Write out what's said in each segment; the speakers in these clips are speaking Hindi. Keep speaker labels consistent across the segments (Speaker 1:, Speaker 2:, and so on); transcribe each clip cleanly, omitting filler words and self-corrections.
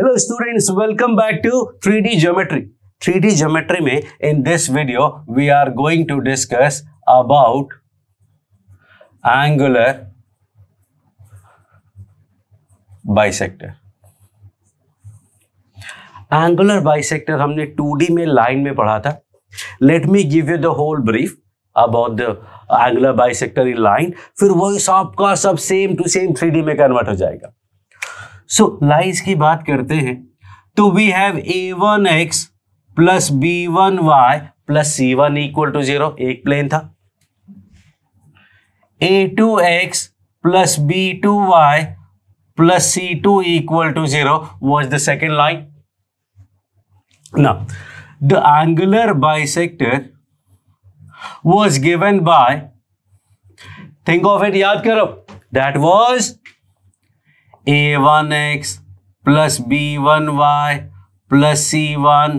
Speaker 1: Hello students, welcome back to 3D Geometry. 3D Geometry में in this video we are going to discuss about angular bisector. Angular bisector हमने 2D में लाइन में पढ़ा था. Let me give you the whole brief about the angular bisector in line. फिर वही सबका सब सेम टू सेम 3D में कन्वर्ट हो जाएगा. सो लाइन्स की बात करते हैं तो we have a1x plus b1y plus c1 equal to 0, एक प्लेन था. a2x plus b2y plus c2 equal to 0 was the second line. Now the angular bisector was given by, think of it, याद करो, that was a1x plus b1y plus c1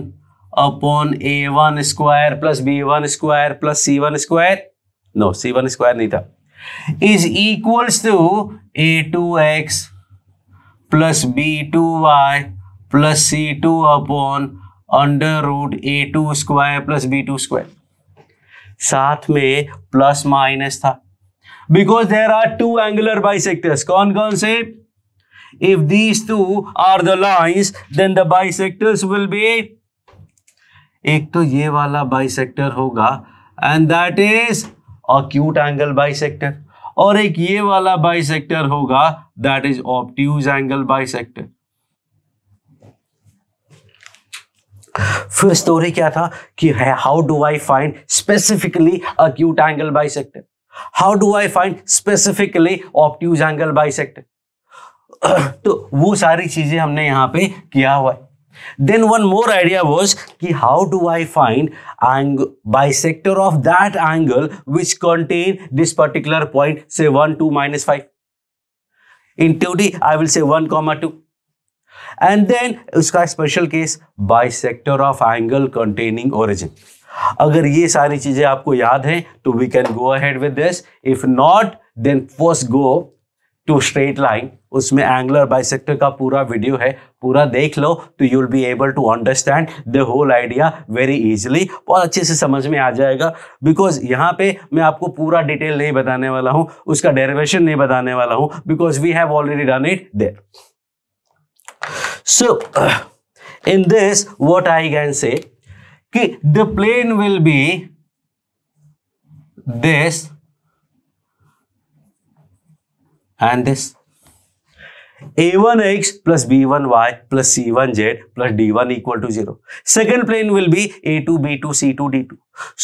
Speaker 1: upon a1 square plus b1 square plus c1 square, no, c1 square नहीं था, is equals to a2x plus b2y plus c2 upon under root a2 square plus b2 square. साथ में प्लस माइनस था because there are two angular bisectors. कौन कौन से? If these two are the lines, then the bisectors will be, एक तो ये वाला bisector होगा and that is acute angle bisector, और एक ये वाला bisector होगा that is obtuse angle bisector. फिर स्टोरी क्या था कि how do I find specifically acute angle bisector, how do I find specifically obtuse angle bisector. तो वो सारी चीजें हमने यहां पे किया हुआ है. Then one more idea was कि how do I find bisector of that angle which contain this particular point, से 1 2 -5. इन 2D आई विल से 1, 2. एंड देन उसका special case bisector of angle containing origin. अगर ये सारी चीजें आपको याद हैं तो we can go ahead with this. If not then first go to straight line, उसमें एंगुलर बाइसेक्टर का पूरा वीडियो है, पूरा देख लो तो you will be able to understand the whole idea very easily. बहुत अच्छे से समझ में आ जाएगा बिकॉज यहाँ पे मैं आपको पूरा डिटेल नहीं बताने वाला हूँ, उसका डेरिवेशन नहीं बताने वाला हूँ because we have already done it there. So in this what I can say कि the plane will be this and this a1x plus b1y plus c1z plus d1 equal to 0. Second plane will be a2 b2 c2 d2.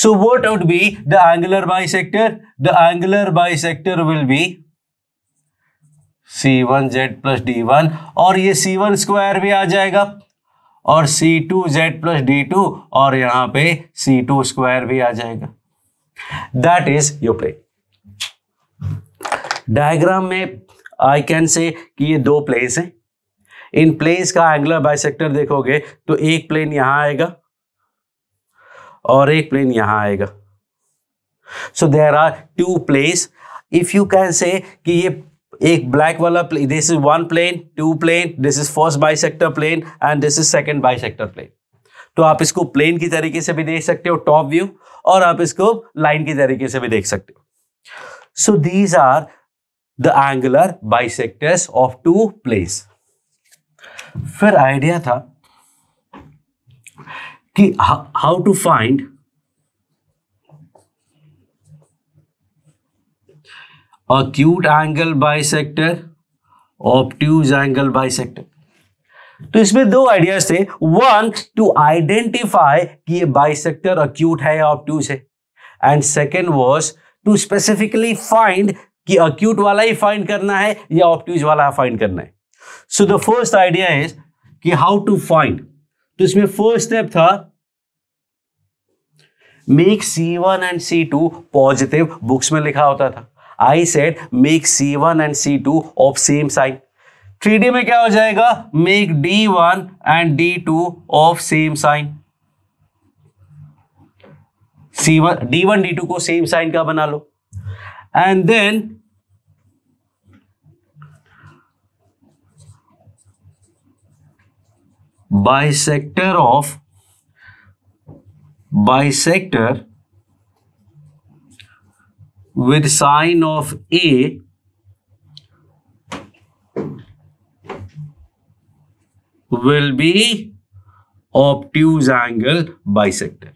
Speaker 1: So what would be the angular bisector? The angular bisector will be c1z plus d1, और ये c1 स्क्वायर भी आ जाएगा और c2z plus d2, और यहां पे c2 स्क्वायर भी आ जाएगा. That is your plane. Diagram में आई कैन से कि ये दो प्लेन्स हैं. इन प्लेन्स का एंगुलर बाइसेक्टर देखोगे तो एक प्लेन यहां आएगा और एक प्लेन यहां आएगा. So there are two planes. If you can say कि ये एक ब्लैक वाला plane, this is one plane, two plane, this is first bisector plane and this is second bisector plane. तो आप इसको प्लेन की तरीके से भी देख सकते हो टॉप व्यू, और आप इसको लाइन की तरीके से भी देख सकते हो. So these are the angular bisectors of two planes. फिर आइडिया था कि how to find acute angle bisector, obtuse angle bisector. तो इसमें दो आइडियाज थे. वन, टू आइडेंटिफाई कि ये बाइसेक्टर acute है या obtuse है, and second was to specifically find कि acute वाला ही फाइंड करना है या obtuse वाला फाइंड करना है. So the first idea is कि हाउ टू फाइंड. तो इसमें फर्स्ट स्टेप था make C1 and C2 positive. Books में लिखा होता था, I said make C1 and C2 of same sign. 3D में क्या हो जाएगा? Make D1 and D2 of same sign. D1 D2 को सेम साइन का बना लो. And then bisector with sine of A will be obtuse angle bisector.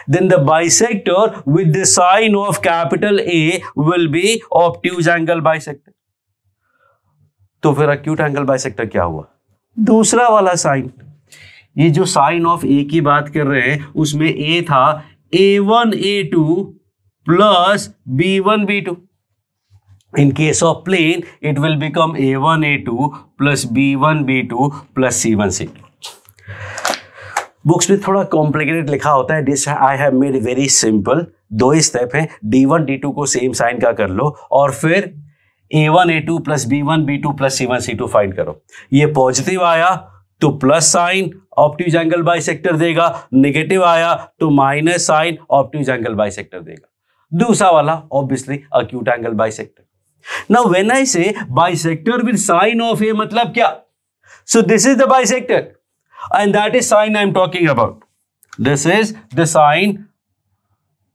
Speaker 1: Then the bisector with the sine of capital A will be obtuse angle bisector. तो फिर acute angle bisector क्या हुआ? दूसरा वाला साइन. ये जो साइन ऑफ ए की बात कर रहे हैं उसमें ए था A1 A2 plus B1 B2. In case of plane, it will become A1 A2 plus B1 B2 plus C1 C2. Books में थोड़ा कॉम्प्लिकेटेड लिखा होता है. This I have made very simple. दो ही स्टेप है. D1 D2 को सेम साइन का कर लो और फिर A1 A2 plus B1 B2 plus C1 C2 find करो. ये पॉजिटिव आया तो plus sign obtuse angle bisector देगा, नेगेटिव आया तो minus sign obtuse angle bisector देगा. दूसरा वाला obviously acute angle bisector. Now when I say bisector with sine of A मतलब क्या? So this is the bisector and that is sine I am talking about. This is the sine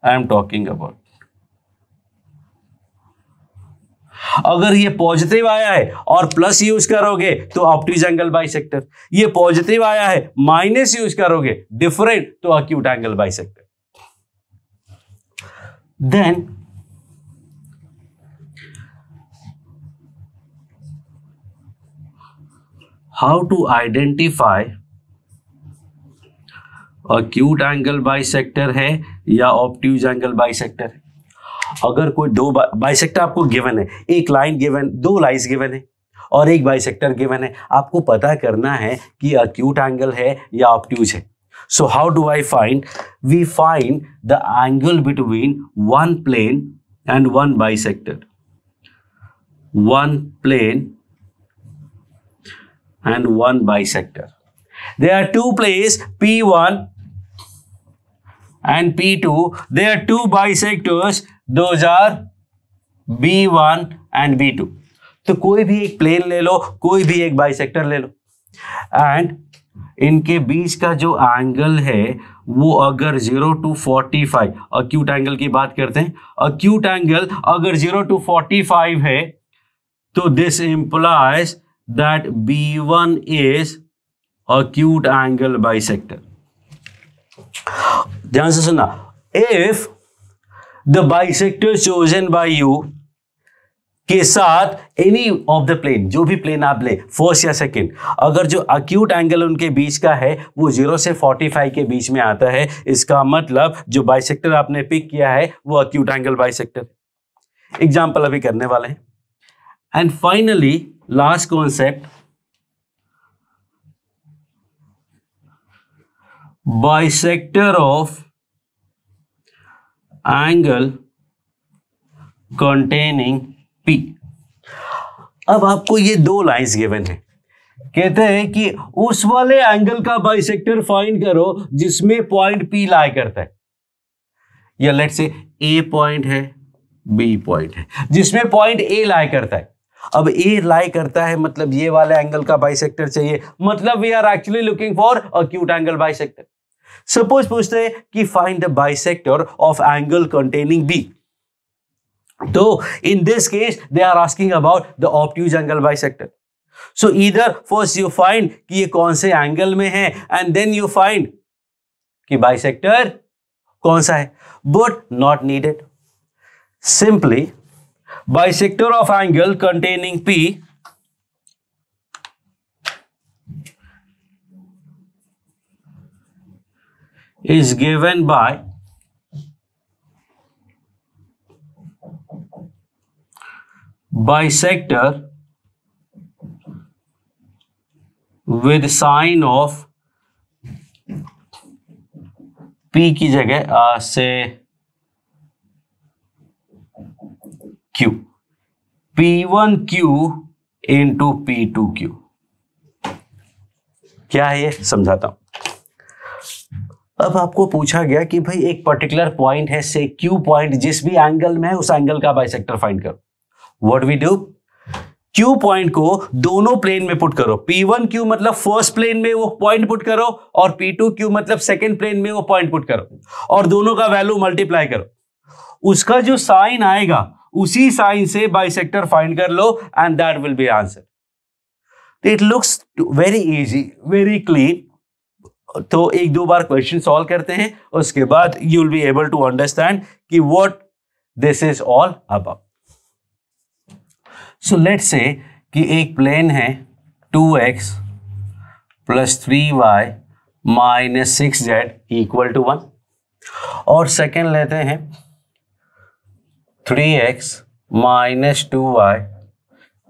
Speaker 1: I am talking about. अगर ये पॉजिटिव आया है और प्लस यूज करोगे तो ऑब्ट्यूज एंगल बाइसेक्टर. ये पॉजिटिव आया है माइनस यूज करोगे डिफरेंट तो acute angle bisector. Then how to identify acute angle bisector है या obtuse angle bisector है. अगर कोई दो बाइसेक्टर आपको गिवन है, एक लाइन गिवन, दो लाइंस गिवन है और एक बाइसेक्टर गिवन है, आपको पता करना है कि acute angle है या obtuse है. So how do I find? We find the angle between one plane and one bisector. One plane and one bisector. There are two planes P1 and P2. There are two bisectors. Those are B1 and B2. तो कोई भी एक प्लेन ले लो, कोई भी एक बाइसेक्टर ले लो एंड इनके बीच का जो एंगल है वो अगर 0 to 45 एक्यूट एंगल की बात करते हैं. एक्यूट एंगल अगर 0 to 45 है तो this implies that B1 is acute angle bisector. ध्यान से सुनना. If the bisector chosen by you के साथ any of the plane, जो भी प्लेन आप ले फर्स्ट या सेकेंड, अगर जो acute angle उनके बीच का है वो 0 से 45 के बीच में आता है, इसका मतलब जो बाइसेक्टर आपने पिक किया है वो acute angle bisector. एग्जाम्पल अभी करने वाले हैं. And finally last concept, bisector of angle containing P. अब आपको ये दो लाइंस गिवन है. कहते हैं कि उस वाले एंगल का बाइसेक्टर फाइंड करो जिसमें पॉइंट P लाई करता है. या लेट से A पॉइंट है, B पॉइंट है, जिसमें पॉइंट A लाई करता है. अब ए लाई करता है मतलब ये वाले एंगल का बाइसेक्टर चाहिए, मतलब we are actually looking for acute angle bisector. Suppose पूछते हैं कि find the bisector of angle containing B. तो in this case they are asking about the obtuse angle bisector. So either first you find कि ये कौन से एंगल में है एंड देन यू फाइंड कि बाइसेक्टर कौन सा है, but not needed. Simply bisector of angle containing P is given by bisector with sine of P की जगह से Q, P1Q into P2Q. क्या है ये समझाता हूं. अब आपको पूछा गया कि भाई एक पर्टिकुलर पॉइंट है से Q पॉइंट, जिस भी एंगल में है उस एंगल का बाइसेक्टर फाइंड करो. What we do Q point को दोनों प्लेन में पुट करो, P1Q मतलब फर्स्ट प्लेन में वो पॉइंट पुट करो और P2Q मतलब सेकंड प्लेन में वो पॉइंट पुट करो और दोनों का वैल्यू मल्टीप्लाई करो, उसका जो साइन आएगा उसी साइन से बाइसेक्टर फाइंड कर लो and that will be answer. It looks very easy, very clean. तो एक दो बार क्वेश्चन सॉल्व करते हैं, उसके बाद you will be able to understand कि what this is all about. So let's say कि एक प्लेन है 2x plus 3y minus 6z equal to 1 और सेकेंड लेते हैं 3x minus 2y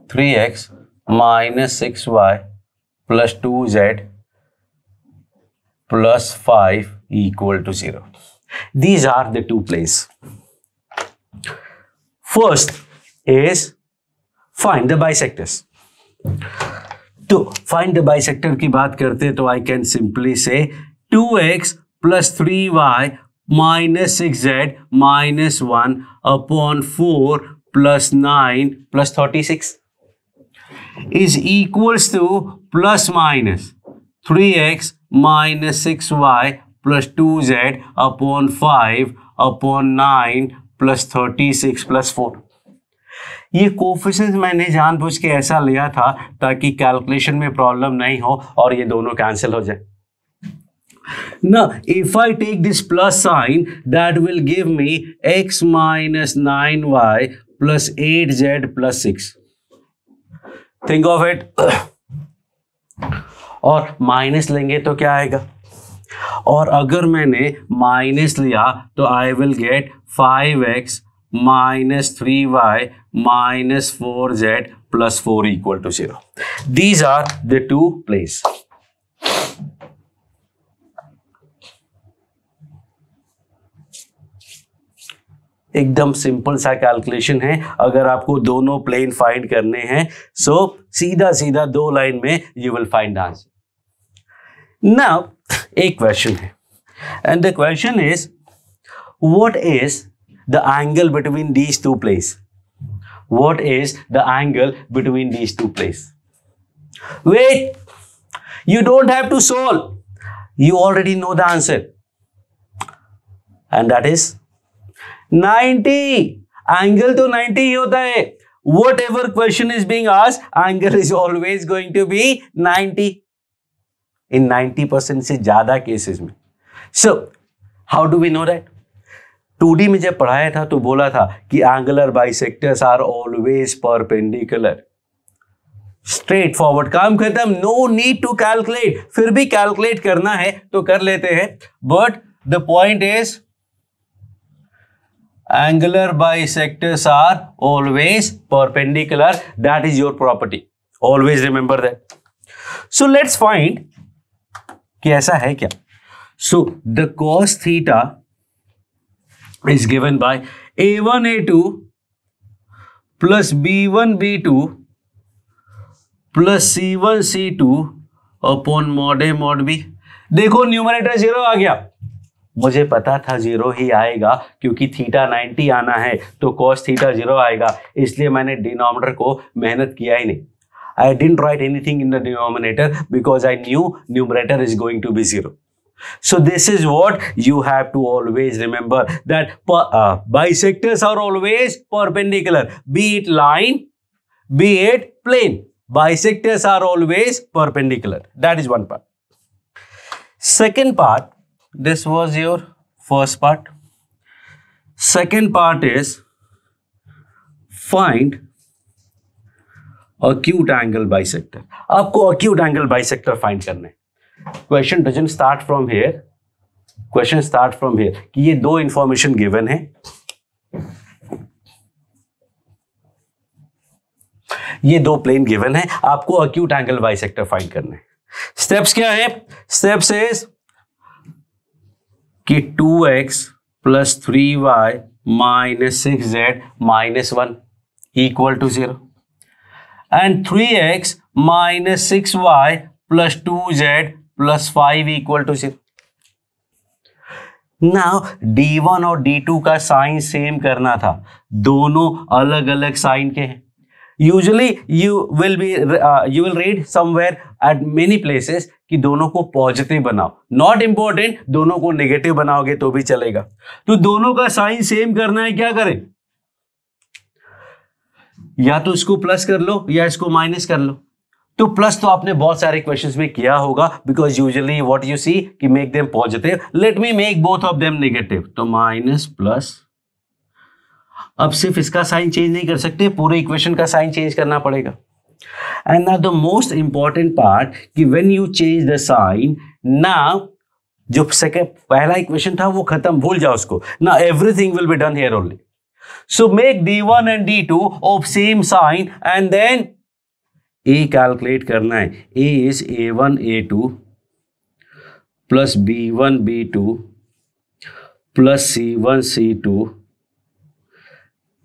Speaker 1: 3x minus 6y plus 2z plus 5 equal to 0. These are the two places. First is find the bisectors. तो find the bisector की बात करते हैं तो I can simply say 2x plus 3y minus 6z minus 1 upon 4 plus 9 plus 36 is equals to plus minus 3x minus 6y plus 2z upon 5 upon 9 plus 36 plus 4। ये कोफिशिएंट मैंने जानबूझ के ऐसा लिया था ताकि कैलकुलेशन में प्रॉब्लम नहीं हो और ये दोनों कैंसिल हो जाए। Now, if I take this plus sign, that will give me x minus 9y plus 8z plus 6. Think of it. और माइनस लेंगे तो क्या आएगा, और अगर मैंने माइनस लिया तो I will get 5x minus 3y minus 4z plus 4 equal to 0। These are the two planes. एकदम सिंपल सा कैलकुलेशन है। अगर आपको दोनों प्लेन फाइंड करने हैं सो सीधा सीधा दो लाइन में you will find answer. Now एक क्वेश्चन है and the question is what is the angle between these two planes. What is the angle between these two planes. Wait, you don't have to solve, you already know the answer and that is 90। Angle तो 90 ही होता है। Whatever question is being asked, angle is always going to be 90 in 90% से ज्यादा केसेस में। So how do we know that? 2D में जब पढ़ाया था तो बोला था कि angular bisectors are always perpendicular. Straightforward, काम खत्म, नो नीड टू कैलकुलेट। फिर भी कैलकुलेट करना है तो कर लेते हैं, but the point is angular bisectors are always perpendicular. That is your property, always remember that. So let's find कि ऐसा है क्या। So the cos theta is given by a1 a2 plus b1 b2 plus c1 c2 upon mod A mod B. देखो न्यूमरेटर 0 आ गया, मुझे पता था 0 ही आएगा क्योंकि थीटा 90 आना है तो cos थीटा 0 आएगा, इसलिए मैंने डिनोमिनेटर को मेहनत किया ही नहीं। I didn't write anything in the denominator because I knew numerator is going to be 0. So this is what you have to always remember, that bisectors are always perpendicular, be it line, be it plane. Bisectors are always perpendicular. That is one part. Second part, this was your first part. Second part is find acute angle bisector. आपको acute angle bisector find करना है। Question doesn't start from here. Question start from here कि ये दो information given है, ये दो प्लेन गिवन है, आपको अक्यूट एंगल बाइसेक्टर फाइंड करना है। स्टेप्स क्या है? स्टेप्स इज कि 2x plus 3y minus 6z minus 1 equal to 0 and 3x minus 6y plus 2z plus 5 equal to 0। Now D1 और D2 का साइन सेम करना था, दोनों अलग अलग साइन के हैं। Usually you will read somewhere eight many places कि दोनों को पॉजिटिव बनाओ, नॉट इंपॉर्टेंट दोनों को नेगेटिव बनाओगे तो भी चलेगा। तो दोनों का साइन सेम करना है, क्या करें, या तो इसको प्लस कर लो या इसको माइनस कर लो। तो प्लस तो आपने बहुत सारे क्वेश्चंस में किया होगा, because usually what you see कि make them positive, let me make both of them negative, तो माइनस प्लस। अब सिर्फ इसका साइन चेंज नहीं कर सकते, पूरे इक्वेशन का साइन चेंज करना पड़ेगा। And now the most important part कि when you change the sign, now जो सेकंड पहला इक्वेशन था वो खत्म, भूल जाओ उसको, now everything will be done here only. So make D1 and D2 of same sign and then A calculate करना है। A is A1 A2 plus B1 B2 plus C1 C2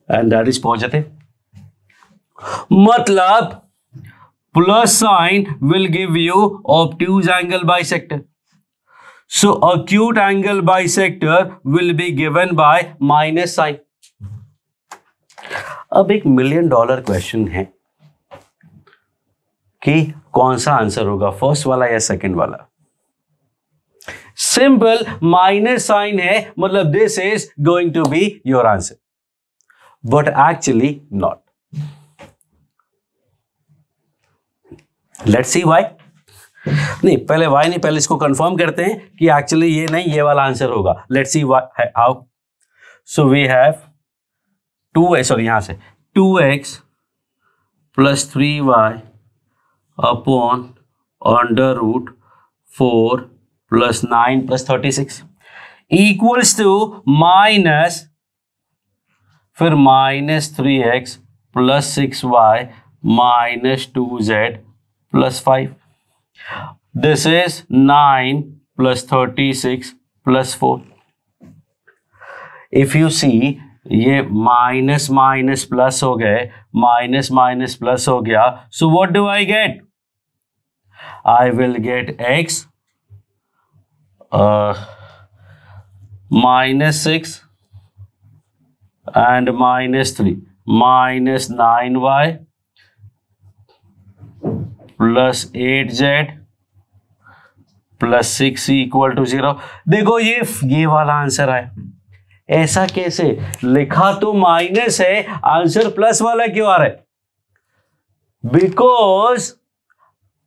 Speaker 1: and that is positive। मतलब plus sign will give you obtuse angle bisector। So acute angle bisector will be given by minus sign। अब एक $1 million क्वेश्चन है कि कौन सा आंसर होगा, फर्स्ट वाला या सेकंड वाला। सिंपल, माइनस साइन है मतलब this is going to be your answer, but actually not. Let's see why. नहीं, पहले व्हाई नहीं, पहले इसको कंफर्म करते हैं कि एक्चुअली ये नहीं, ये वाला आंसर होगा। Let's see why how. So we have 2x, sorry यहां से 2x plus 3y upon under root 4 plus 9 plus 36 equals to minus, फिर minus 3x plus 6y minus 2z plus 5। This is 9 plus 36 plus 4। If you see, ये माइनस माइनस प्लस हो गए, माइनस माइनस प्लस हो गया, so what do I get, I will get x minus 6 and minus 3 minus 9y plus 8z plus 6 equal to 0। देखो ये वाला आंसर आया। ऐसा कैसे, लिखा तो माइनस है, आंसर प्लस वाला क्यों आ रहा है, बिकॉज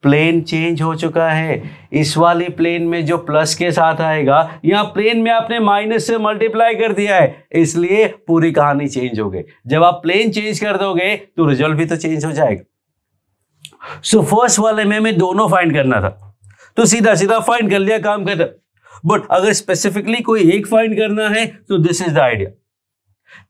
Speaker 1: प्लेन चेंज हो चुका है। इस वाली प्लेन में जो प्लस के साथ आएगा, यहां प्लेन में आपने माइनस से मल्टीप्लाई कर दिया है, इसलिए पूरी कहानी चेंज हो गई। जब आप प्लेन चेंज कर दोगे तो रिजल्ट भी तो चेंज हो जाएगा। सो फर्स्ट वाले में हमें दोनों फाइंड करना था, तो सीधा सीधा फाइंड कर लिया, काम खत्म। बट अगर स्पेसिफिकली कोई एक फाइंड करना है तो दिस इज द आइडिया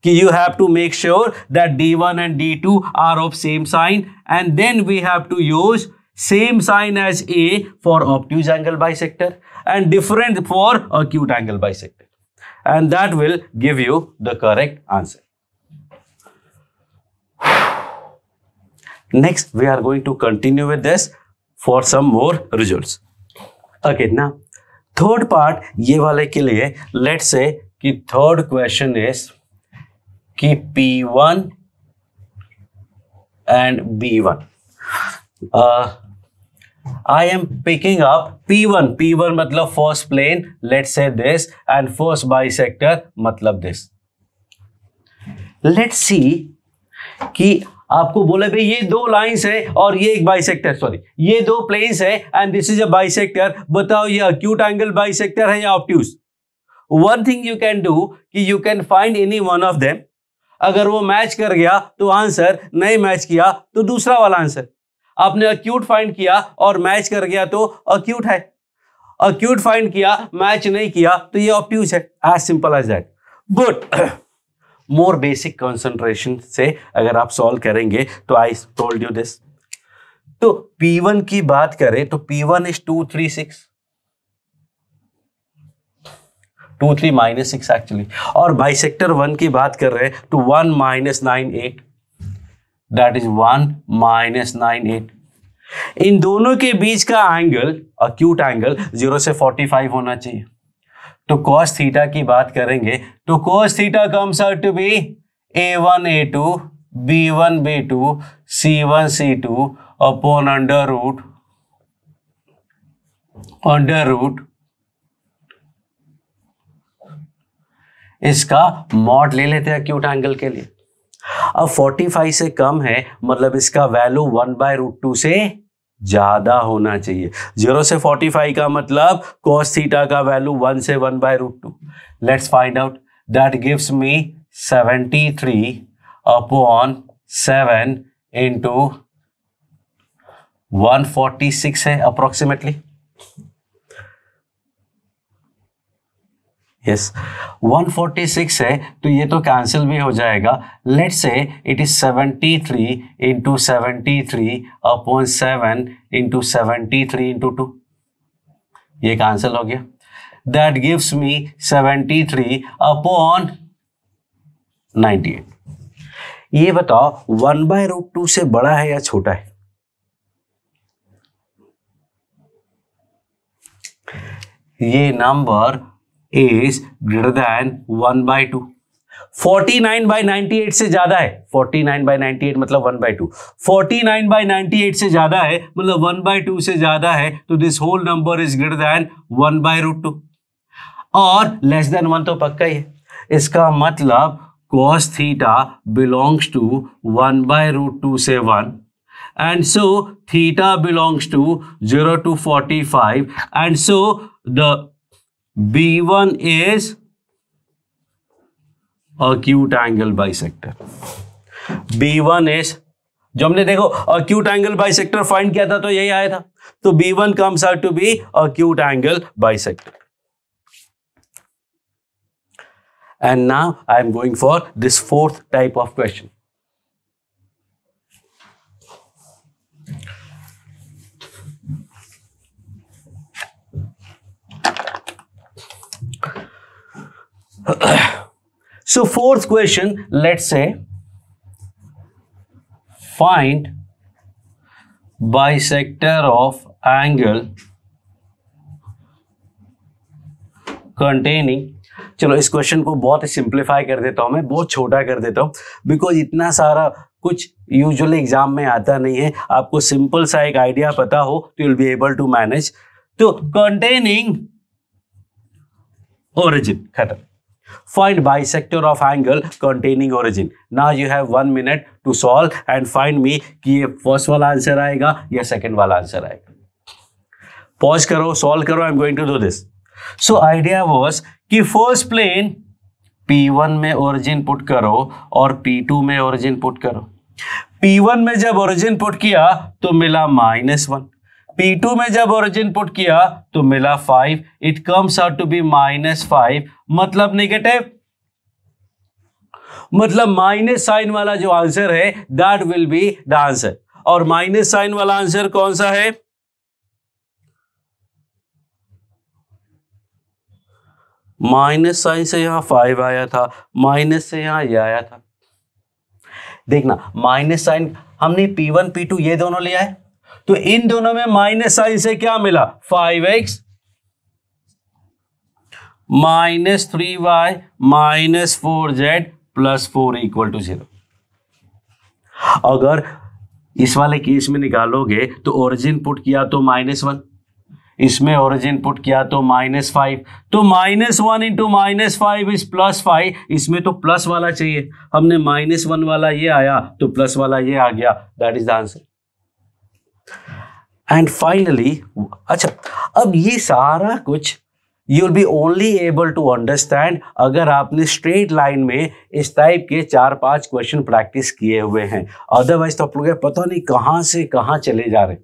Speaker 1: कि you have to make sure that D1 and D2 are of same sign and then we have to use same sign as A for obtuse angle bisector and different for acute angle bisector, and that will give you the correct answer. Next we are going to continue with this for some more results. Okay, now third part ये वाले के लिए, लेट्स से कि थर्ड क्वेश्चन इज कि P1 and B1, I am picking up P1 मतलब first plane, let's say this, and first bisector मतलब दिस। लेट्स सी कि आपको बोले भाई ये दो लाइंस है और ये एक बाइसेक्टर, सॉरी ये दो प्लेन्स है and this is a bisector, बताओ ये अक्यूट एंगल बाइसेक्टर है या obtuse. One thing you can do कि you can find any one of them, अगर वो मैच कर गया तो आंसर, नहीं मैच किया तो दूसरा वाला आंसर। आपने अक्यूट फाइंड किया और मैच कर गया तो अक्यूट है, अक्यूट फाइंड किया मैच नहीं किया तो ये ऑब्ट्यूज है, as simple as that. But more basic concentration से अगर आप सॉल्व करेंगे तो आई टोल्ड यू दिस। तो P1 की बात करें तो P1 इज 2 3 6, 2 3 माइनस 6 एक्चुअली, और बाइसेक्टर 1 की बात कर रहे हैं तो 1 माइनस 9 8, दैट इज 1 माइनस 9 8। इन दोनों के बीच का एंगल, अक्यूट एंगल 0 से 45 होना चाहिए। तो cos थीटा की बात करेंगे तो cos theta comes out to be A1 A2 B1 B2 C1 C2 upon under root इसका मॉड ले लेते हैं एक्यूट एंगल के लिए। अब 45 से कम है मतलब इसका वैल्यू 1/√2 से ज्यादा होना चाहिए। 0 से 45 का मतलब cos थीटा का वैल्यू 1 से 1/√2। Let's find out. That gives me 73 upon 7 into 146 है अप्रोक्सीमेटली। यस 146 है तो ये तो कैंसिल भी हो जाएगा। Let's say it is 73 into 73 upon 7 into 73 into 2, ये कैंसिल हो गया। That gives me 73 upon 98। ये बताओ 1/√2 से बड़ा है या छोटा है? ये नंबर is greater than 1/2। 49/98 से ज्यादा है। 49/98 मतलब 1/2। 49/98 से ज्यादा है मतलब 1/2 से ज्यादा है तो this whole number is greater than 1/√2 और लेस देन 1 तो पक्का ही है। इसका मतलब cos थीटा बिलोंग्स टू 1/√2 से 1 and so theta belongs to 0 to 45 and so the B1 is acute angle bisector। B1 is, जो हमने देखो acute angle bisector फाइंड किया था तो यही आया था, तो B1 comes out to be acute angle bisector। And now I am going for this fourth type of question। So fourth question, let's say find bisector of angle containing, चलो इस क्वेश्चन को बहुत सिंप्लीफाई कर देता हूं मैं, बहुत छोटा कर देता हूं बिकॉज इतना सारा कुछ यूजुअली एग्जाम में आता नहीं है। आपको सिंपल सा एक आइडिया पता हो तो you'll be able to manage। तो containing origin, खत्म। Find bisector of angle containing origin। Now you have 1 minute to solve and find me कि ये फर्स्ट वाला आंसर आएगा या सेकंड वाला आंसर आएगा। पॉज करो, सॉल्व करो। I am going to do this. So idea was कि फर्स्ट प्लेन P1 में ओरिजिन पुट करो और P2 में ओरिजिन पुट करो। P1 में जब ओरिजिन पुट किया तो मिला -1, P2 में जब ओरिजिन पुट किया तो मिला 5। It comes out to be -5 मतलब नेगेटिव, मतलब माइनस साइन वाला जो आंसर है that will be the answer. और माइनस साइन वाला आंसर कौन सा है? माइनस साइन से यहां 5 आया था, माइनस से यहां ये आया था। देखना माइनस साइन हमने P1 P2 ये दोनों लिया है तो इन दोनों में माइनस साइन से क्या मिला? 5x -3y -4z +4 = 0। अगर इस वाले केस में निकालोगे तो ओरिजिन पुट किया तो -1, इसमें ओरिजिन पुट किया तो -5, तो -1 × -5 इज +5। इसमें तो प्लस वाला चाहिए, हमने -1 वाला ये आया तो प्लस वाला ये आ गया। That is the answer. And finally, अच्छा अब ये सारा कुछ you will be only able to understand अगर आपने स्ट्रेट लाइन में इस टाइप के 4-5 क्वेश्चन प्रैक्टिस किए हुए हैं। अदरवाइज तो आप लोग पता नहीं कहां से कहां चले जा रहे हैं।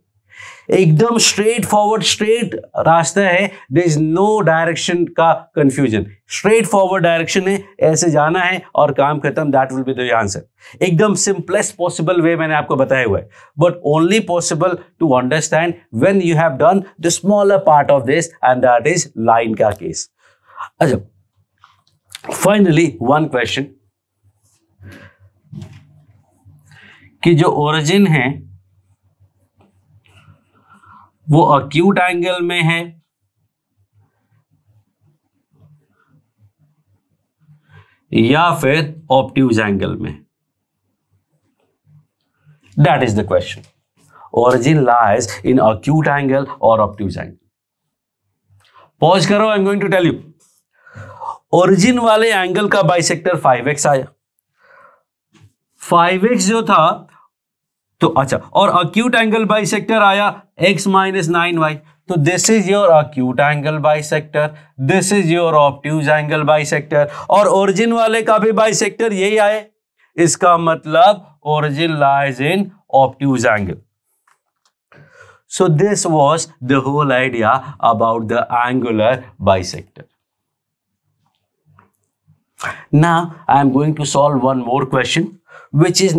Speaker 1: एकदम स्ट्रेट फॉरवर्ड, स्ट्रेट रास्ता है, देयर इज नो डायरेक्शन का कंफ्यूजन। स्ट्रेट फॉरवर्ड डायरेक्शन है, ऐसे जाना है और काम खत्म। That will be the answer. एकदम सिंपलेस्ट पॉसिबल वे मैंने आपको बताया हुआ है, but only possible to understand when you have done the smaller part of this and that is line का केस। अच्छा, फाइनली वन क्वेश्चन कि जो ओरिजिन है वो एक्यूट एंगल में है या फिर ऑब्ट्यूज एंगल में। That is the question. Origin lies in acute angle or obtuse angle. Pause करो, I'm going to tell you. Origin वाले एंगल का बाइसेक्टर 5x आया. 5x जो था तो अच्छा, और acute angle बाइसेक्टर आया x minus 9y. तो this is your acute angle bisector, this is your obtuse angle bisector, और origin वाले का भी बाइसेक्टर यही आए. इसका मतलब origin lies in obtuse angle. So this was the whole idea about the angular bisector. Now I am going to solve one more question, which is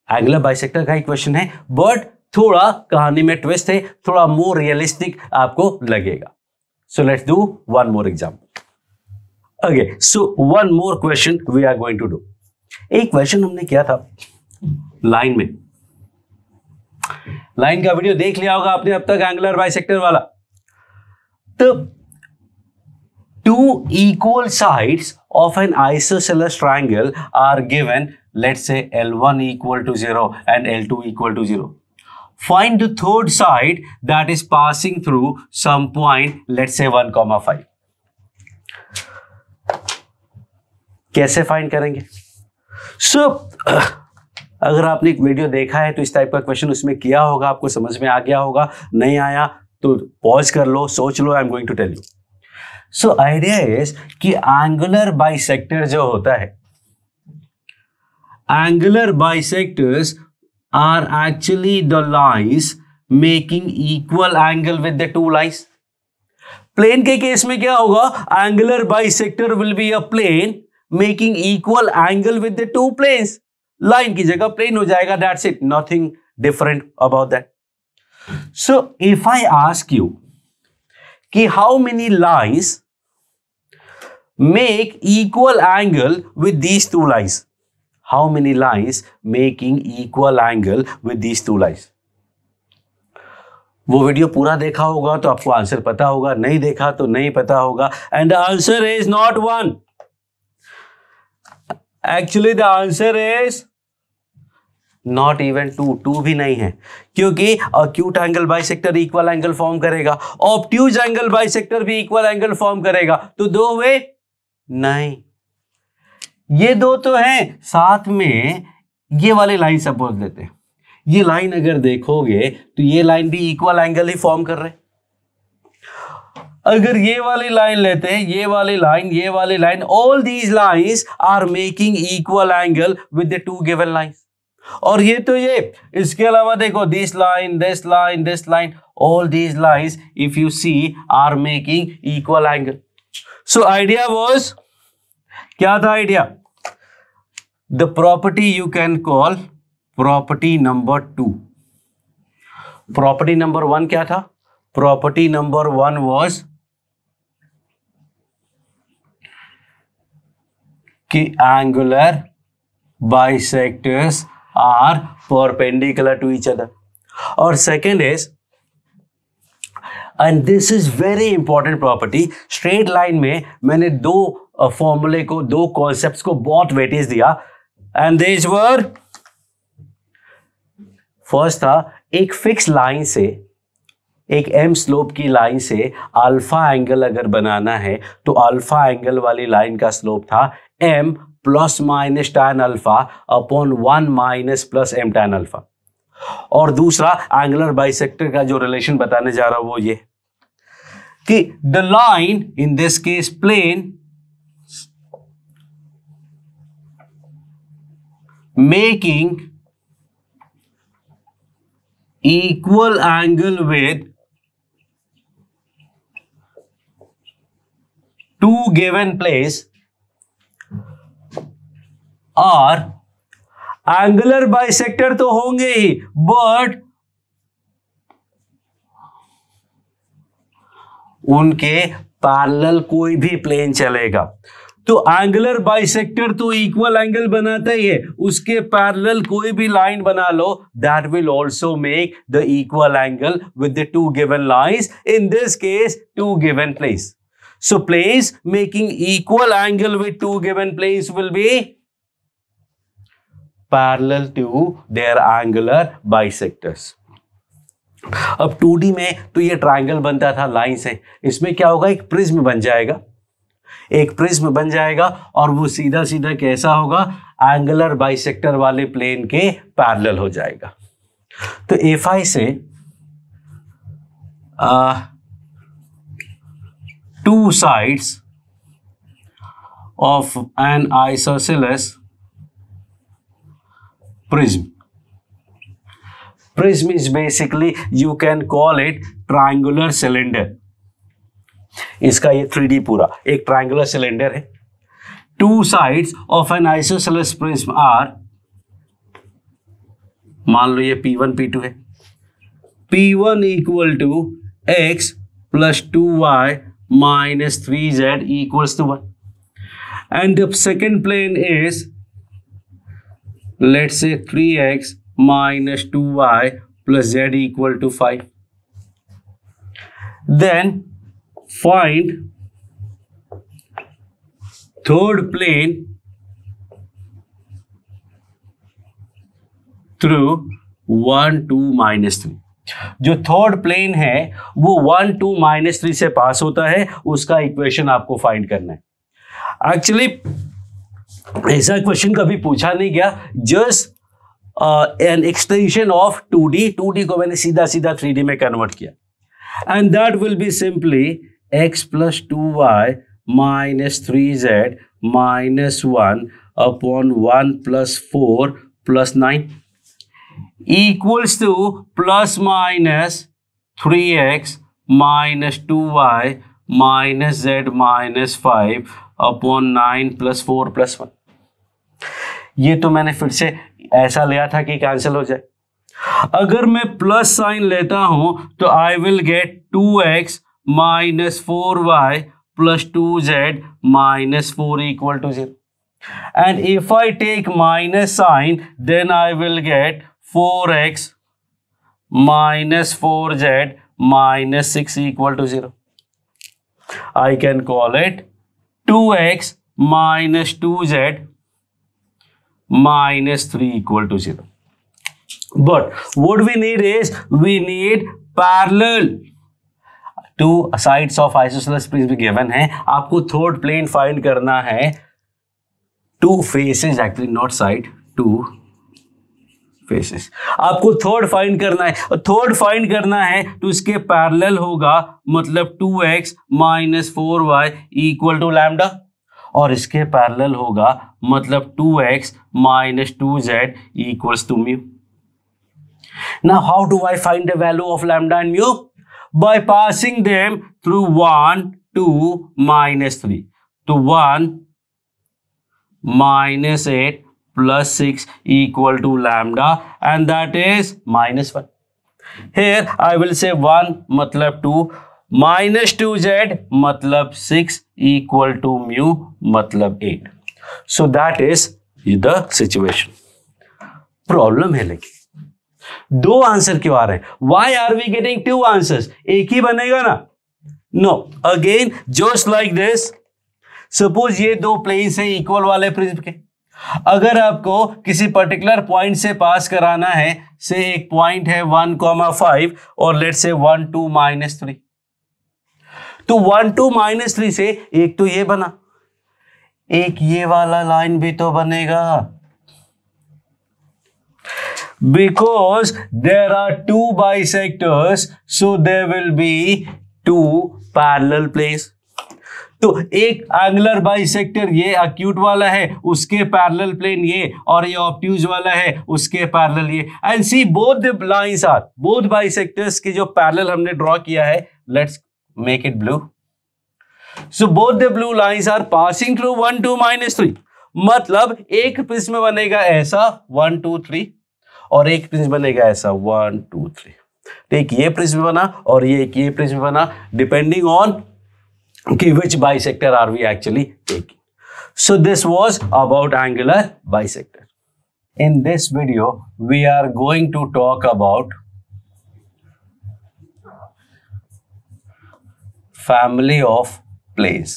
Speaker 1: angular bisector का ही question है, but थोड़ा कहानी में twist है, थोड़ा more realistic आपको लगेगा. So let's do one more example. Okay, so one more question we are going to do. एक क्वेश्चन हमने किया था लाइन में. लाइन का वीडियो देख लिया होगा आपने अब तक, एंगुलर बाइसेक्टर वाला. तो two equal sides of an isosceles triangle are given, let's say L1 equal to 0 and L2 equal to 0. Find the third side that is passing through some point, let's say 1,5. कैसे फाइंड करेंगे? सो अगर आपने एक वीडियो देखा है तो इस टाइप का क्वेश्चन उसमें किया होगा, आपको समझ में आ गया होगा. नहीं आया तो पॉज कर लो, सोच लो. I am going to tell you. So idea is कि एंगुलर बाइसेक्टर जो होता है, angular bisectors are actually the lines making equal angle with the two lines. Plane के केस में क्या होगा? Angular bisector will be a plane making equal angle with the two planes. Line की जगह प्लेन हो जाएगा. That's it, nothing different about that. So if I ask you कि how many lines make equal angle with these two lines, how many lines making equal angle with these two lines. वो वीडियो पूरा देखा होगा तो आपको आंसर पता होगा, नहीं देखा तो नहीं पता होगा. And the answer is not 1. Actually the answer is not even 2. 2 भी नहीं है, क्योंकि acute angle bisector equal angle form करेगा, ऑब्ट्यूज एंगल बाइसेक्टर भी इक्वल एंगल फॉर्म करेगा. तो 2 हुए नहीं, ये 2 तो हैं. साथ में ये वाली लाइन सपोज लेते हैं. ये लाइन अगर देखोगे तो ये लाइन भी इक्वल एंगल ही फॉर्म कर रहे. अगर ये वाली लाइन लेते हैं, ये वाली line, all these lines are making equal angle with the two given lines. और ये तो ये, इसके अलावा देखो this line, this line, this line, all these lines if you see are making equal angle. So idea was, क्या था idea? The property you can call property number 2. Property number 1 क्या था? प्रॉपर्टी नंबर 1 वाज कि angular bisectors are perpendicular to each other. और second is, and this is very important property, straight line में मैंने 2 फॉर्मूले को, 2 कॉन्सेप्ट्स को बहुत वेटेज दिया. एंड दिस वर, फर्स्ट था एक फिक्स लाइन से, एक एम स्लोप की लाइन से अल्फा एंगल अगर बनाना है तो अल्फा एंगल वाली लाइन का स्लोप था m plus minus tan alpha upon 1 minus plus m tan alpha. और दूसरा एंगुलर बाइसेक्टर का जो रिलेशन बताने जा रहा हूं वो ये कि the line in this case plane making equal angle with two given place और एंगुलर बाइसेक्टर तो होंगे ही, बट उनके पैरेलल कोई भी प्लेन चलेगा. तो एंगुलर बाइसेक्टर तो इक्वल एंगल बनाता ही है, उसके पैरेलल कोई भी लाइन बना लो, that will also make the equal angle with the two given lines, in this case two given planes. So planes making equal angle with two given planes will be parallel to their angular bisectors. अब 2D में तो ये ट्रायंगल बनता था लाइन से, इसमें क्या होगा, एक प्रिज्म बन जाएगा, एक प्रिज्म बन जाएगा और वो सीधा सीधा कैसा होगा, एंगुलर बाइसेक्टर वाले प्लेन के पैरेलल हो जाएगा। तो A5 से two sides of an isosceles prism. Prism is basically, you can call it triangular cylinder. इसका ये 3D पूरा एक triangular cylinder है. Two sides of an isosceles prism are, मान लो ये P1 P2 है, P1 equal to x plus 2y minus 3z equals to 1, and the second plane is, let's say 3x minus 2y plus z equal to 5. Then find third plane through 1 2 minus 3. जो थर्ड प्लेन है वो 1 2 minus 3 से पास होता है, उसका इक्वेशन आपको फाइंड करना है। एक्चुअली ऐसा क्वेश्चन कभी पूछा नहीं गया, just an extension of 2D को मैंने सीधा सीधा 3D में कन्वर्ट किया, and that will be simply x plus 2y minus 3z minus 1 upon 1 plus 4 plus 9 equals to plus minus 3x minus 2y minus z minus 5 upon 9 plus 4 plus 1. ये तो मैंने फिर से ऐसा लिया था कि कैंसिल हो जाए। अगर मैं प्लस साइन लेता हूं तो I will gate 2x minus 4y plus 2z minus 4 equal to 0. And if I take minus sign, then I will get 4x minus 4z minus 6 equal to 0. I can call it 2x minus 2z minus 3 equal to 0. But what we need is, we need parallel. Two sides of isosceles prism given है, आपको थर्ड प्लेन फाइंड करना है, two faces actually, not side, two faces आपको थर्ड फाइंड करना है, और थर्ड फाइंड करना है तो इसके पैरेलल होगा, मतलब 2x minus 4y equal to lambda, और इसके पैरेलल होगा मतलब 2x minus 2z equals to mu. Now how do I find the value of lambda and mu? By passing them through 1 2 minus 3. तो 1 minus 8 plus 6 equal to lambda, and that is minus 1. Here I will say 1 मतलब 2, minus 2z मतलब 6 equal to mu मतलब 8. So that is the situation. Problem है लेकिन दो आंसर क्यों आ रहे हैं? Why are we getting two answers? एक ही बनेगा ना? No. Again, just like this. Suppose ये दो प्लेन्स हैं इक्वल वाले प्रिज्म के. अगर आपको किसी पर्टिकुलर पॉइंट से पास कराना है, से एक पॉइंट है 1,5 और लेट से 1 2 minus 3, तो 1 2 minus 3 से एक तो ये बना, एक ये वाला लाइन भी तो बनेगा, because there are two bisectors, so there will be two parallel planes. तो एक एंगुलर बाइसेक्टर ये एक्यूट वाला है, उसके पैरेलल प्लेन ये, और ये ऑब्ट्यूज वाला है, उसके पैरेलल ये. And see both the lines are, both bisectors के जो पैरेलल हमने ड्रॉ किया है, let's make it blue. So both the blue lines are passing through 1 2 minus 3. मतलब एक प्रिज्म बनेगा ऐसा 1 2 3, और एक प्रिज्म बनेगा ऐसा 1 2 3. तो एक ये प्रिज्म बना और ये प्रिज्म बना, डिपेंडिंग ऑन कि which bisector are we actually taking. So this was about angular bisector. In this video we are going to talk about family of planes.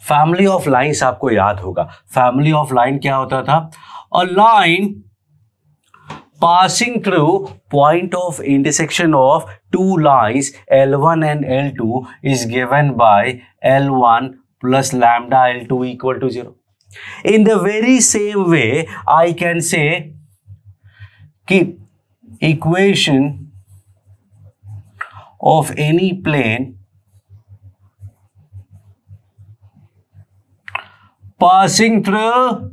Speaker 1: Family of lines आपको याद होगा, फैमिली ऑफ लाइन क्या होता था? A line passing through point of intersection of two lines L1 and L2 is given by L1 plus lambda L2 equal to 0. In the very same way, I can say कि equation of any plane passing through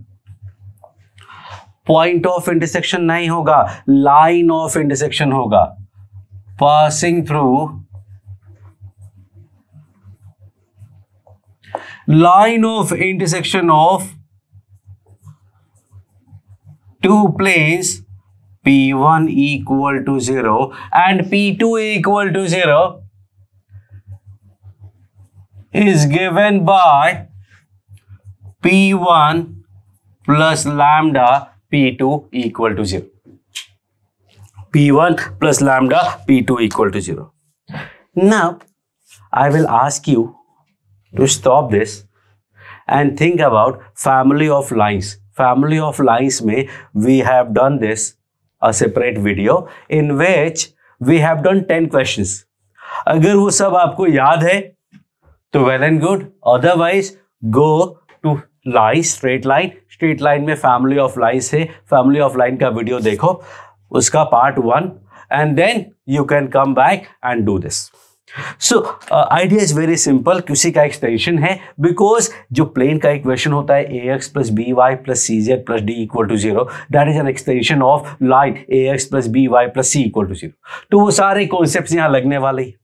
Speaker 1: point of intersection नहीं होगा, लाइन ऑफ इंटरसेक्शन होगा, passing through line of intersection of two planes P1 equal to 0 and P2 equal to 0 is given by P1 plus lambda P2 equal to 0. P1 plus lambda P2 equal to 0. Now, I will ask you to stop this and think about family of lines. Family of lines में we have done this a separate video in which we have done 10 questions. अगर वो सब आपको याद है तो well and good. Otherwise, go to line, straight line. Straight line में फैमिली ऑफ लाइन्स है, फैमिली ऑफ लाइन का वीडियो देखो, उसका part 1 and then you can come back and do this. So idea is very simple, किसी का एक्सटेंशन है बिकॉज जो प्लेन का इक्वेशन होता है ax plus B Y plus C Z plus D equal to 0, that is an extension of line ax plus B Y plus C equal to 0. तो वो सारे कॉन्सेप्ट यहां लगने वाले हैं.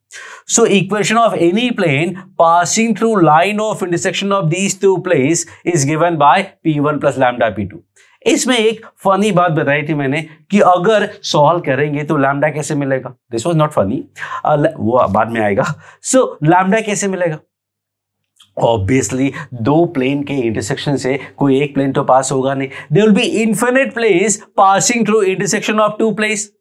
Speaker 1: So equation of any plane passing through line of intersection of these two planes is given by P1 plus lambda P2. इसमें एक फनी बात बताई थी मैंने कि अगर सॉल्व करेंगे तो लैम्डा कैसे मिलेगा. दिस वाज नॉट फनी, वो बाद में आएगा. सो लैम्डा कैसे मिलेगा? ऑब्वियसली दो प्लेन के इंटरसेक्शन से कोई एक प्लेन तो पास होगा नहीं. There will be infinite planes passing through intersection of two planes.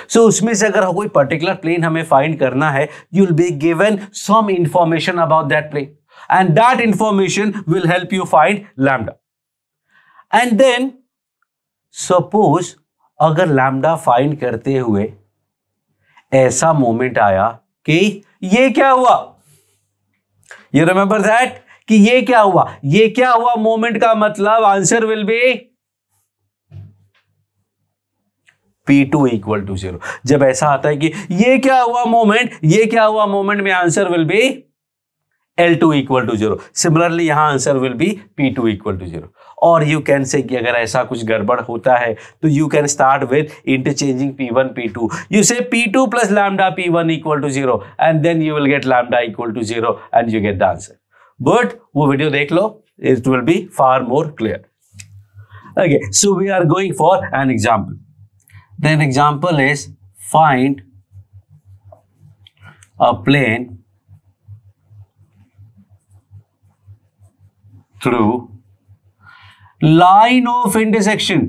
Speaker 1: So उसमें से अगर कोई पर्टिकुलर प्लेन हमें फाइंड करना है, you will be given some information about that plane and that information will help you find lambda. And then suppose अगर लैम्डा फाइंड करते हुए ऐसा मोमेंट आया कि ये क्या हुआ, यू रिमेंबर दैट कि ये क्या हुआ, ये क्या हुआ मोमेंट का मतलब answer will be P2 equal to 0. जब ऐसा आता है कि ये क्या हुआ मोमेंट, ये क्या हुआ मोमेंट में answer will be L2 equal to 0. Similarly यहां answer will be P2 equal to 0. और यू कैन से कि अगर ऐसा कुछ गड़बड़ होता है तो you can start with interchanging P1 P2. You say P2 plus lambda P1 equal to 0 and then you will get lambda equal to 0 and you get the answer. But वो वीडियो देख लो, it will be far more clear. Okay, so we are going for an example. Then example is find a plane through line of intersection.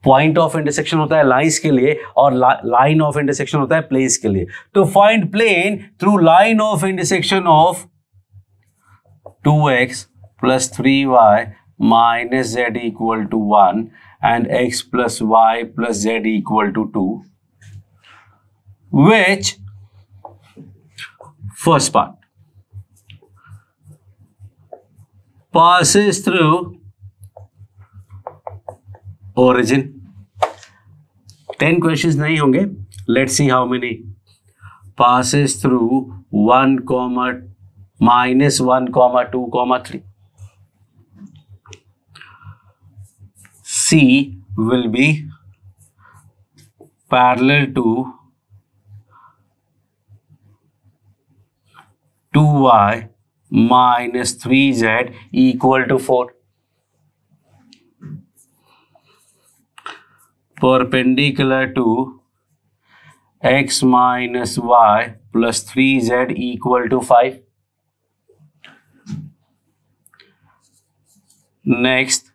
Speaker 1: Point of intersection होता है लाइंस के लिए और लाइन ऑफ इंटरसेक्शन होता है प्लेन्स के लिए. तो find plane through line of intersection of 2x plus 3y minus z equal to 1 and x plus y plus z equal to 2, which first part passes through origin. 10 questions नहीं होंगे. Let's see how many. Passes through 1, minus 1, 2, 3. C will be parallel to 2y minus 3z equal to 4. Perpendicular to x minus y plus 3z equal to 5. Next,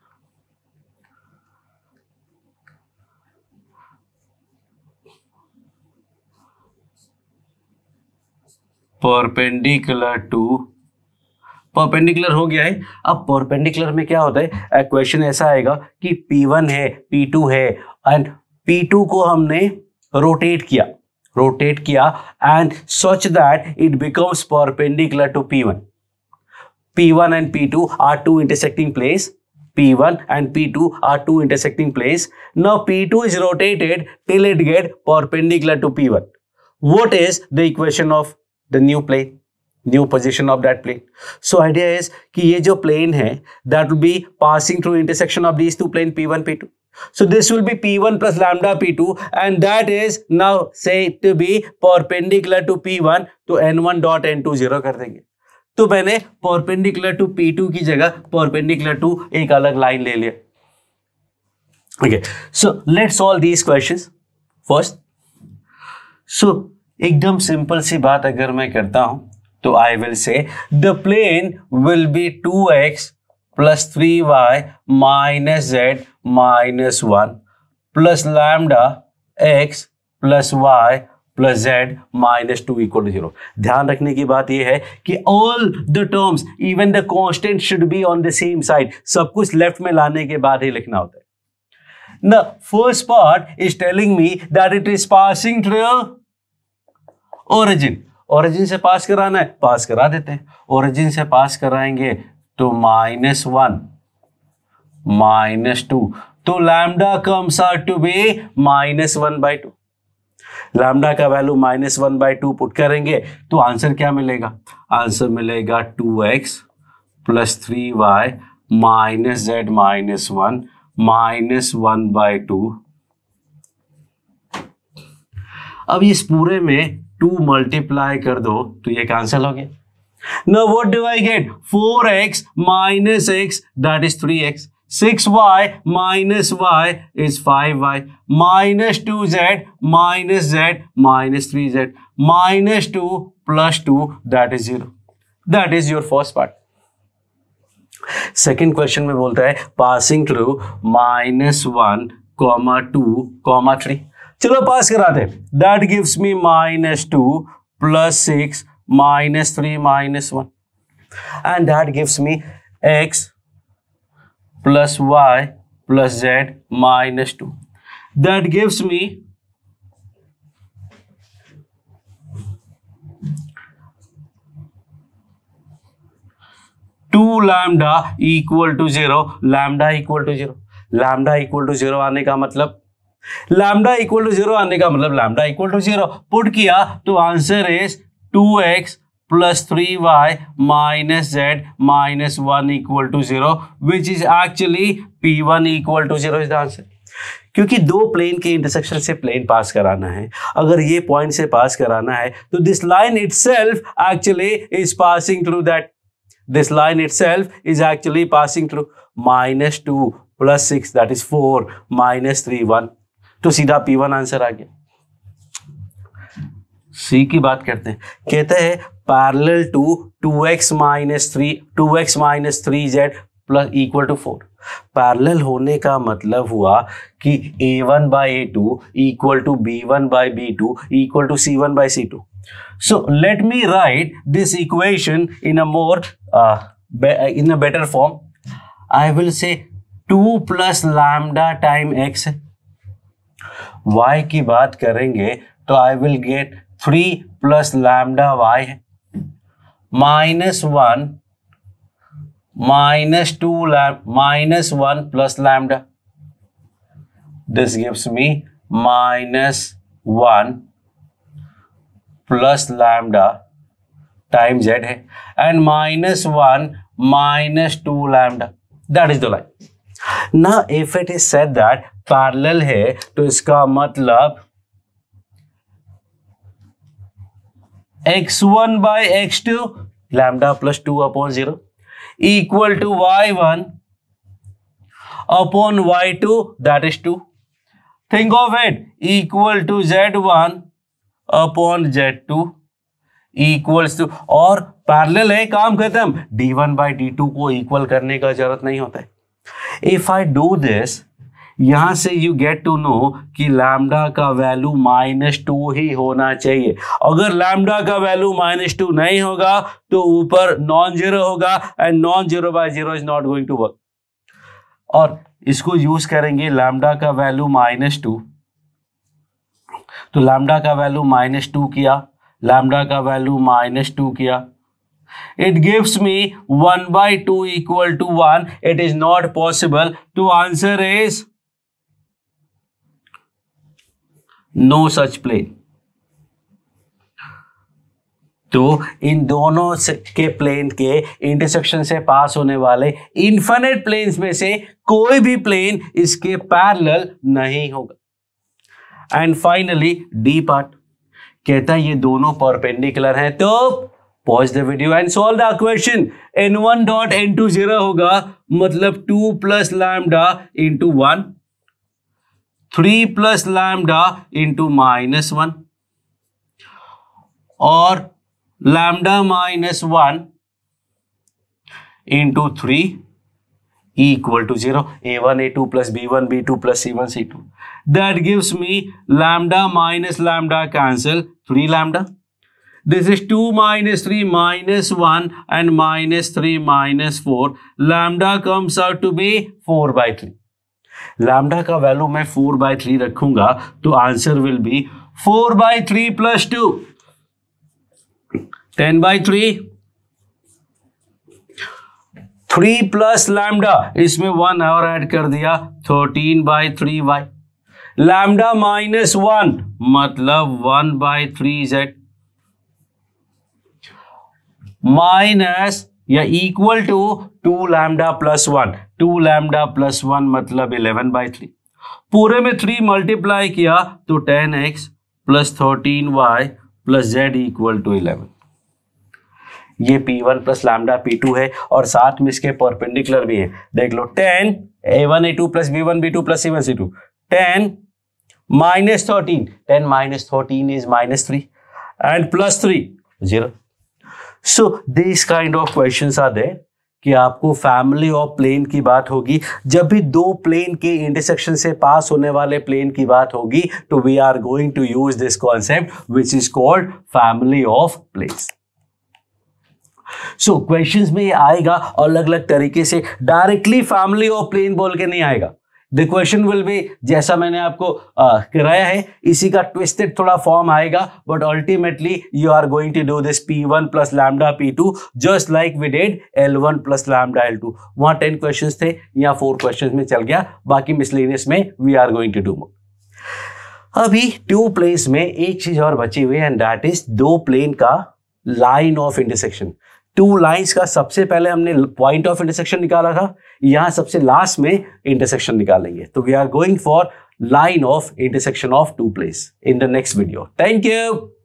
Speaker 1: perpendicular हो गया है। अब परपेंडिकुलर में क्या होता है, क्वेश्चन ऐसा आएगा कि P1 है, P2 है एंड P2 को हमने रोटेट किया and such that it becomes perpendicular to P1. P1 and P2 are two intersecting place. P1 and P2 are two intersecting place. Now P2 is rotated till it get perpendicular to P1. What is the equation of the new plane? New position of that plane. So idea is कि ये जो plane है that will be passing through intersection of these two plane P1 P2. So this will be P1 plus lambda P2 and that is now say to be perpendicular to P1. तो N1 dot N2 0 कर देंगे। तो मैंने परपेंडिकुलर टू P2 की जगह परपेंडिकुलर टू एक अलग लाइन ले लिया। Okay, so let's solve these questions first. So एकदम सिंपल सी बात अगर मैं करता हूं तो I will say the plane will be 2x plus 3y minus z minus 1 plus lambda x plus y plus Z minus 2 equal to 0। ध्यान रखने की बात यह है कि all the terms even the constant should be on the same side. सब कुछ लेफ्ट में लाने के बाद ही लिखना होता है। The first part is telling me that it is passing through origin. Origin से पास कराना है, पास करा देते हैं। ओरिजिन से पास कराएंगे तो -1 -2, तो lambda comes out to be -1/2। Lambda का वैल्यू -1/2 पुट करेंगे तो आंसर क्या मिलेगा? आंसर मिलेगा 2x plus 3y minus z minus 1 -1/2। अब इस पूरे में 2 मल्टीप्लाई कर दो तो ये कैंसिल हो गया। Now what do I get? 4x minus x, that is 3x. 6y minus y is 5y. Minus 2z minus z minus 3z. Minus 2 plus 2, that is 0. That is your first part. Second question में बोलता है passing through -1, -2, -3. चलो पास कराते हैं। That gives me -2 plus 6 minus 3 minus 1 and that gives me x plus y plus z minus 2. That gives me to lambda equal to 0। Lambda equal to 0, lambda equal to 0 आने का मतलब लैम्डा इक्वल टू 0 आने का मतलब लैम्डा इक्वल टू 0 पुट किया तो answer is 2x plus 3y minus z minus 1 equal to 0, which is actually P1 equal to 0 is the answer. क्योंकि दो प्लेन के इंटरसेक्शन से प्लेन पास कराना है, अगर ये पॉइंट से पास कराना है तो this line itself actually is passing through that. This line itself is actually passing through -2 plus 6 that is 4 minus 3 1, तो सीधा P1 आंसर आ गया। सी की बात करते हैं, कहते हैं parallel to 2x minus 3z plus equal to 4। Parallel होने का मतलब हुआ कि a1/a2 equal to b1/b2 equal to c1/c2। So let me write this equation in a more in a better form. I will say 2 plus lambda time x. y की बात करेंगे तो I will get 3 plus lambda y है, -1 -1 plus lambda. This gives me -1 plus lambda times z है and -1 -2 lambda. That is the line. Now if it is said that parallel है तो इसका मतलब x1 by x2 lambda plus 2 upon 0 equal to y1 upon y2 that is 2. Think of it, equal to z1 upon z2 equals to, और पैरेलल है, काम खत्म, d1 by d2 को इक्वल करने का जरूरत नहीं होता है. If I do this, यहां से यू गेट टू नो कि लैम्डा का वैल्यू -2 ही होना चाहिए। अगर लैम्डा का वैल्यू -2 नहीं होगा तो ऊपर नॉन जीरो होगा, and non zero by zero is not going to work. और इसको यूज करेंगे लैम्डा का वैल्यू -2, तो लैम्डा का वैल्यू -2 किया, लैम्डा का वैल्यू -2 किया, it gives me 1/2 equal to 1. It is not possible. तो answer is no such plane. तो इन दोनों के प्लेन के इंटरसेक्शन से पास होने वाले इन्फिनिट प्लेन्स में से कोई भी प्लेन इसके पैरेलल नहीं होगा। एंड फाइनली डी पार्ट कहता है ये दोनों परपेंडिकुलर हैं, तो pause the video and solve the question. n1 dot n2 0 होगा, मतलब 2 plus lambda into 1, 3 plus lambda into -1, और lambda -1 into 3 equal to 0, a1 a2 plus b1 b2 plus c1 c2। That gives me lambda minus lambda cancel, 3 lambda. This is 2 minus 3 minus 1 and minus 3 minus 4. Lambda comes out to be 4/3. Lambda का वैल्यू मैं 4/3 रखूंगा तो answer will B 4/3 plus 2, 10/3, 3 plus lambda, इसमें 1 और ऐड कर दिया, 13/3y। लैम्डा -1 मतलब 1/3z माइनस या equal to 2 lambda plus 1, 2 lambda plus 1 मतलब 11/3। पूरे में 3 मल्टीप्लाई किया तो 10x plus 13y plus z equal to 11। ये P1 प्लस लैम्डा P2 है और साथ में इसके परपेंडिकुलर भी है। देख लो 10 a1 a2 plus b1 b2 plus c1 c2, 10 -13, 10 -13 is -3 and plus 3 0। So these kind of questions are there कि आपको फैमिली ऑफ प्लेन की बात होगी, जब भी दो प्लेन के इंटरसेक्शन से पास होने वाले प्लेन की बात होगी तो we are going to use this concept which is called family of planes. सो क्वेश्चंस में ये आएगा अलग अलग तरीके से, डायरेक्टली फैमिली ऑफ प्लेन बोल के नहीं आएगा। द क्वेश्चन विल बी जैसा मैंने आपको कराया है इसी का ट्विस्टेड थोड़ा फॉर्म आएगा, but ultimately you are going to do this P1 plus lambda P2 just like we did L1 plus lambda L2। वहां 10 क्वेश्चंस थे, यहाँ 4 क्वेश्चंस में चल गया, बाकी मिसलेनियस में we are going to do more. अभी 2 प्लेन्स में एक चीज और बची हुई है एंड दैट इज 2 प्लेन का लाइन ऑफ इंटरसेक्शन। 2 लाइंस का सबसे पहले हमने पॉइंट ऑफ इंटरसेक्शन निकाला था, यहां सबसे लास्ट में इंटरसेक्शन निकालेंगे। तो we are going for line of intersection of 2 planes in the next video. Thank you.